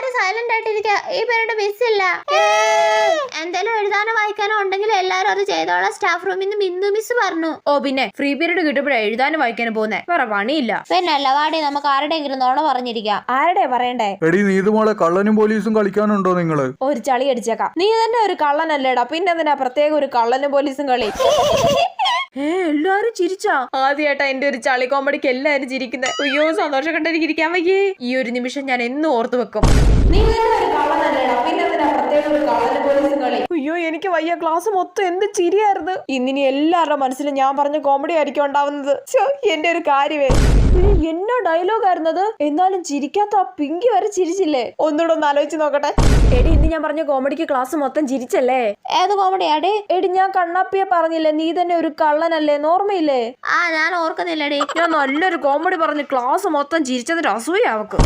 എല്ലാരും സൈലന്റ് ആയിട്ടിരിക്കുക. ഈ പീരീഡ് മിസ്സില്ല. എന്തെങ്കിലും എഴുതാനോ വായിക്കാനോ ഉണ്ടെങ്കിൽ എല്ലാരും അത് ചെയ്തോളാം സ്റ്റാഫ് റൂമിൽ നിന്ന് ബിന്ദു മിസ് പറഞ്ഞു. ഓ പിന്നെ ഫ്രീ പീരീഡ് കിട്ടുമ്പോഴേ എഴുതാനും വായിക്കാനും പോകുന്നേ, വേറെ പണിയില്ല. പിന്നെ അല്ല വാടി, നമുക്ക് ആരുടെയെങ്കിലും നോണ പറഞ്ഞിരിക്കാം. ആരുടെ പറയണ്ടേ? എടി നീതുമോളെ കള്ളനും പോലീസും കളിക്കാനുണ്ടോ നിങ്ങള്? ഒരു ചളി അടിച്ചേക്കാം. നീ തന്നെ ഒരു കള്ളനല്ലേടാ, പിന്നെ എന്തിനാ പ്രത്യേക ഒരു കള്ളനും പോലീസും കളി? എല്ലാരും ചിരിച്ചാ? ആദ്യമായിട്ടാ എന്റെ ഒരു ചളി കോമഡിക്ക് എല്ലാരും ചിരിക്കുന്നത്. അയ്യോ സന്തോഷം കണ്ടെനിക്ക് ഇരിക്കാൻ വയ്യേ. ഈ ഒരു നിമിഷം ഞാൻ എന്നും ഓർത്തു വെക്കും. അയ്യോ എനിക്ക് വയ്യ, ക്ലാസ് മൊത്തം എന്ത് ചിരിയായിരുന്നു. ഇന്നിനി എല്ലാവരുടെ മനസ്സിലും ഞാൻ പറഞ്ഞ കോമഡി ആയിരിക്കും ഉണ്ടാവുന്നത്. എന്റെ ഒരു കാര്യമേ, എന്നോ ഡയലോഗ് ആയിരുന്നത്. എന്നാലും ചിരിക്കാത്ത ആ പിങ്കി വരെ ചിരിച്ചില്ലേ? ഒന്നുകൂടെ ഒന്ന് ആലോചിച്ച് നോക്കട്ടെ. എടി ഇന്ന് ഞാൻ പറഞ്ഞ കോമഡിക്ക് ക്ലാസ് മൊത്തം ചിരിച്ചല്ലേ? ഏത് കോമഡിയാടി? എടി ഞാൻ കണ്ണാപ്പിയെ പറഞ്ഞില്ലേ നീ തന്നെ ഒരു കള്ളനല്ലേ, ഓർമ്മയില്ലേ? ഞാൻ ഓർക്കുന്നില്ലടി. ഞാൻ നല്ലൊരു കോമഡി പറഞ്ഞ് ക്ലാസ് മൊത്തം ചിരിച്ചതിന്റെ അസൂയ അവക്ക്.